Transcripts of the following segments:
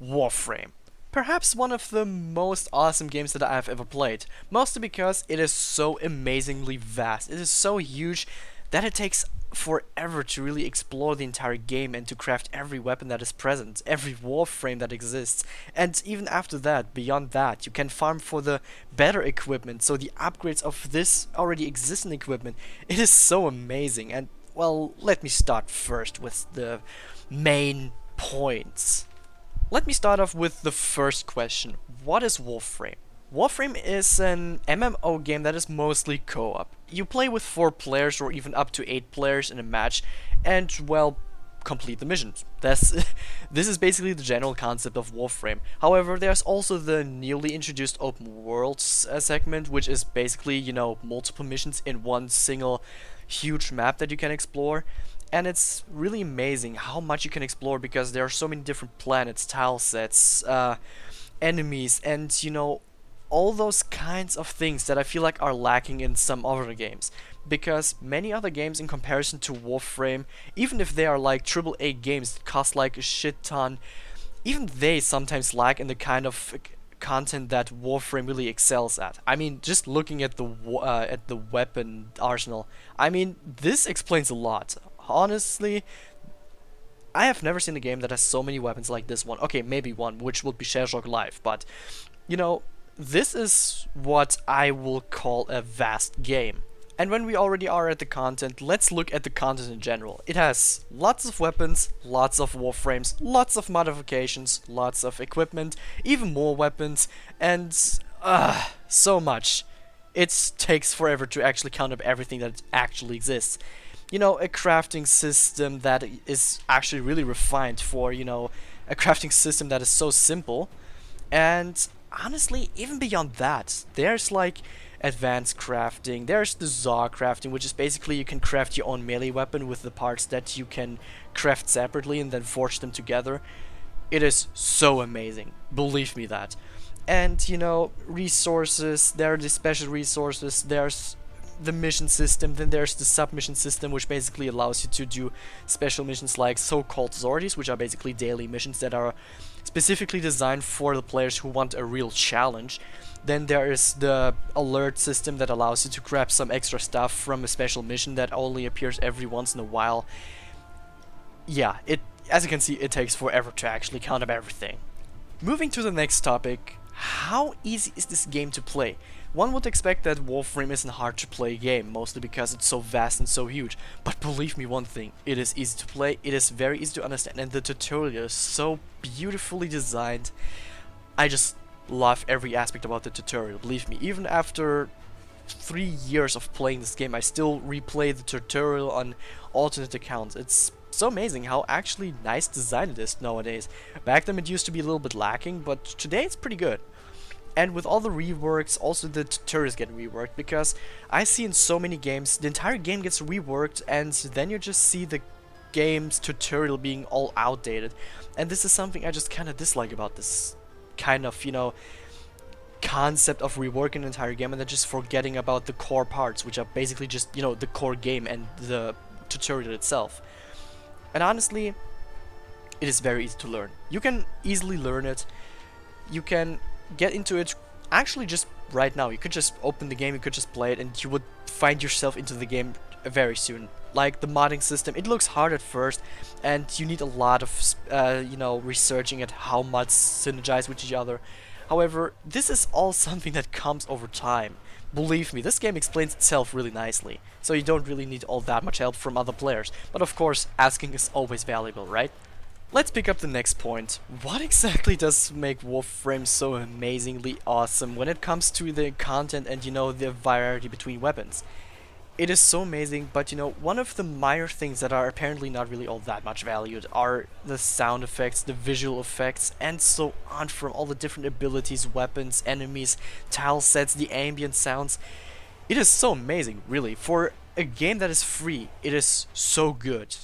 Warframe. Perhaps one of the most awesome games that I have ever played, mostly because it is so amazingly vast. It is so huge that it takes forever to really explore the entire game and to craft every weapon that is present, every warframe that exists. And even after that, beyond that, you can farm for the better equipment, so the upgrades of this already existing equipment. It is so amazing. And well, let me start first with the main points. Let me start off with the first question. What is Warframe? Warframe is an MMO game that is mostly co-op. You play with 4 players or even up to 8 players in a match and, well, complete the missions. This is basically the general concept of Warframe. However, there's also the newly introduced open worlds segment, which is basically, multiple missions in one single huge map that you can explore. And it's really amazing how much you can explore because there are so many different planets, tile sets, enemies, and all those kinds of things that I feel like are lacking in some other games. Because many other games in comparison to Warframe, even if they are like AAA games that cost like a shit ton, even they sometimes lack in the kind of content that Warframe really excels at. I mean, just looking at the weapon arsenal, I mean, this explains a lot. Honestly, I have never seen a game that has so many weapons like this one. Okay, maybe one, which would be Shellshock Live, but, this is what I will call a vast game. And when we already are at the content, let's look at the content in general. It has lots of weapons, lots of warframes, lots of modifications, lots of equipment, even more weapons, and so much. It takes forever to actually count up everything that actually exists. A crafting system that is actually really refined for, a crafting system that is so simple. And honestly, even beyond that, there's like advanced crafting, there's the Zor crafting, which is basically you can craft your own melee weapon with the parts that you can craft separately and then forge them together. It is so amazing, believe me that. And, resources, there are the special resources, there's the mission system, then there's the submission system, which basically allows you to do special missions like so-called sorties, which are basically daily missions that are specifically designed for the players who want a real challenge. Then there is the alert system that allows you to grab some extra stuff from a special mission that only appears every once in a while. Yeah, as you can see, it takes forever to actually count up everything. Moving to the next topic, how easy is this game to play? One would expect that Warframe isn't a hard to play game, mostly because it's so vast and so huge, but believe me one thing, it is easy to play, it is very easy to understand, and the tutorial is so beautifully designed. I just love every aspect about the tutorial, believe me. Even after 3 years of playing this game, I still replay the tutorial on alternate accounts. It's so amazing how actually nice design it is nowadays. Back then it used to be a little bit lacking, but today it's pretty good. And with all the reworks, also the tutorials get reworked, because I see in so many games, the entire game gets reworked, and then you just see the game's tutorial being all outdated. And this is something I just kind of dislike about this kind of, concept of reworking an entire game and then just forgetting about the core parts, which are basically just, the core game and the tutorial itself. And honestly, it is very easy to learn. You can easily learn it. You can get into it actually just right now. You could just open the game, you could just play it, and you would find yourself into the game very soon. Like the modding system, it looks hard at first, and you need a lot of researching at how much synergize with each other. However, this is all something that comes over time. Believe me, this game explains itself really nicely, so you don't really need all that much help from other players. But of course, asking is always valuable, right? Let's pick up the next point. What exactly does make Warframe so amazingly awesome when it comes to the content and the variety between weapons? It is so amazing, but one of the minor things that are apparently not really all that much valued are the sound effects, the visual effects, and so on from all the different abilities, weapons, enemies, tile sets, the ambient sounds. It is so amazing, really. For a game that is free, it is so good.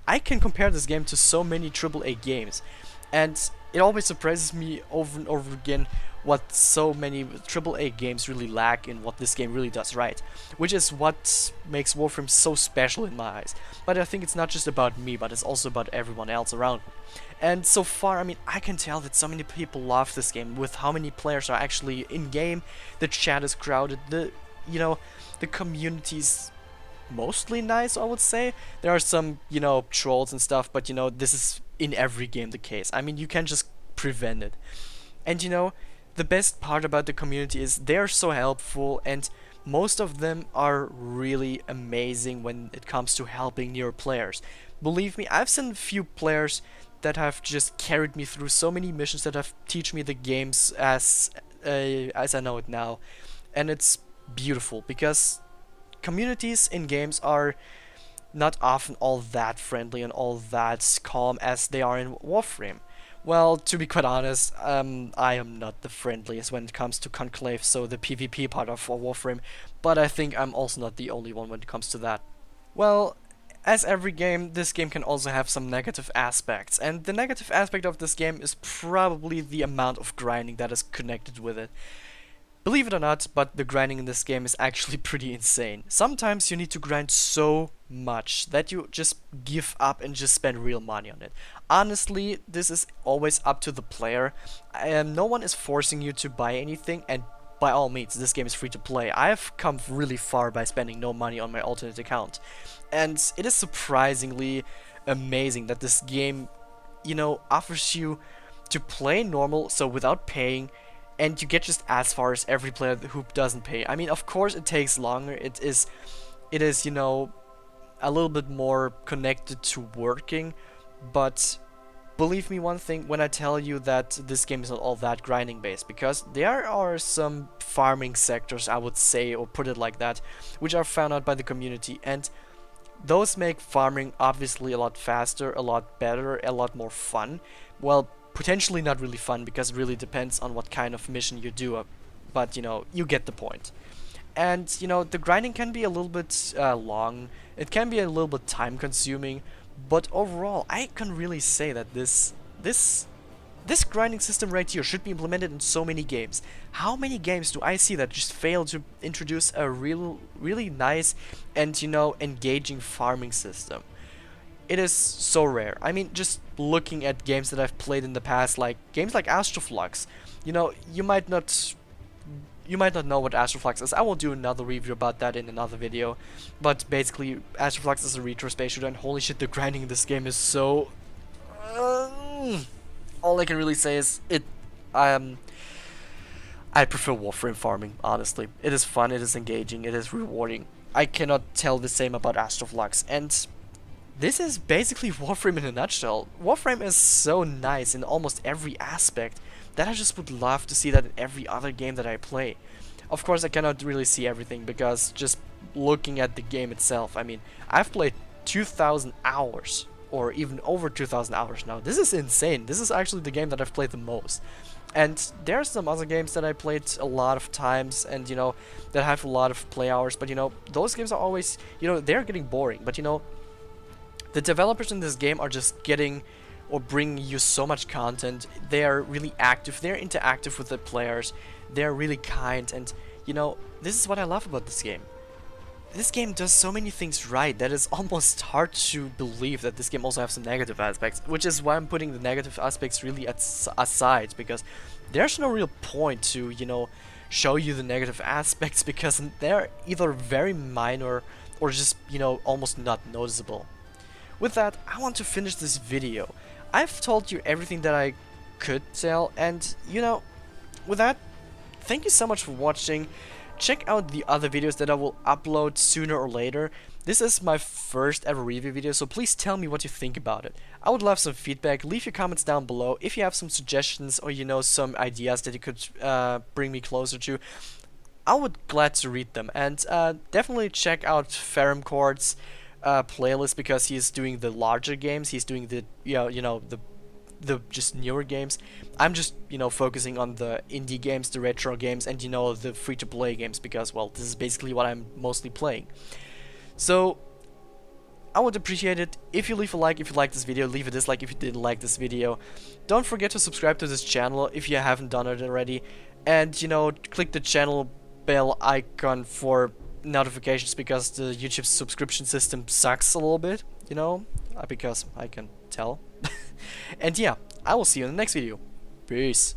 I can compare this game to so many AAA games, and it always surprises me over and over again what so many AAA games really lack in what this game really does right, which is what makes Warframe so special in my eyes. But I think it's not just about me, but it's also about everyone else around me. And so far, I mean, I can tell that so many people love this game with how many players are actually in game. The chat is crowded, the community's mostly nice, I would say. There are some, trolls and stuff, but this is in every game the case. I mean, you can just prevent it. And the best part about the community is they're so helpful, and most of them are really amazing when it comes to helping newer players. Believe me, I've seen a few players that have just carried me through so many missions that have teach me the games as I know it now. And it's beautiful because communities in games are not often all that friendly and all that calm as they are in Warframe. Well, to be quite honest, I am not the friendliest when it comes to Conclave, so the PvP part of Warframe, but I think I'm also not the only one when it comes to that. Well, as every game, this game can also have some negative aspects, and the negative aspect of this game is probably the amount of grinding that is connected with it. Believe it or not, but the grinding in this game is actually pretty insane. Sometimes you need to grind so much that you just give up and just spend real money on it. Honestly, this is always up to the player. No one is forcing you to buy anything, and by all means, this game is free to play. I have come really far by spending no money on my alternate account. And it is surprisingly amazing that this game, offers you to play normal, so without paying, and you get just as far as every player who doesn't pay. I mean, of course it takes longer. It is, a little bit more connected to working, but believe me one thing when I tell you that this game is not all that grinding based, because there are some farming sectors, I would say, or put it like that, which are found out by the community, and those make farming obviously a lot faster, a lot better, a lot more fun. Well, potentially not really fun, because it really depends on what kind of mission you do, but you get the point. And the grinding can be a little bit long, it can be a little bit time consuming, but overall I can really say that this grinding system right here should be implemented in so many games. How many games do I see that just fail to introduce a really nice and engaging farming system? It is so rare. I mean, just looking at games that I've played in the past, like games like Astroflux, you might not know what Astroflux is. I will do another review about that in another video. But basically, Astroflux is a retro space shooter, and holy shit, the grinding in this game is so... all I can really say is I prefer Warframe farming, honestly. It is fun, it is engaging, it is rewarding. I cannot tell the same about Astroflux, and this is basically Warframe in a nutshell. Warframe is so nice in almost every aspect that I just would love to see that in every other game that I play. Of course, I cannot really see everything, because just looking at the game itself, I mean, I've played 2,000 hours, or even over 2,000 hours now. This is insane. This is actually the game that I've played the most. And there are some other games that I played a lot of times, and that have a lot of play hours, but those games are always, they're getting boring, but the developers in this game are just getting or bringing you so much content. They are really active, they're interactive with the players, they're really kind, and this is what I love about this game. This game does so many things right that it's almost hard to believe that this game also has some negative aspects, which is why I'm putting the negative aspects really aside, because there's no real point to, show you the negative aspects, because they're either very minor or just, almost not noticeable. With that, I want to finish this video. I've told you everything that I could tell, and with that, thank you so much for watching. Check out the other videos that I will upload sooner or later. This is my first ever review video, so please tell me what you think about it. I would love some feedback. Leave your comments down below if you have some suggestions or some ideas that you could bring me closer to. I would glad to read them, and definitely check out Faramcourt's playlist, because he's doing the larger games. He's doing the the just newer games. I'm just focusing on the indie games, the retro games, and the free-to-play games, because well, this is basically what I'm mostly playing. So I would appreciate it if you leave a like if you like this video, leave a dislike if you didn't like this video. Don't forget to subscribe to this channel if you haven't done it already, and you know, click the channel bell icon for notifications, because the YouTube subscription system sucks a little bit, you know, because I can tell. And yeah, I will see you in the next video. Peace.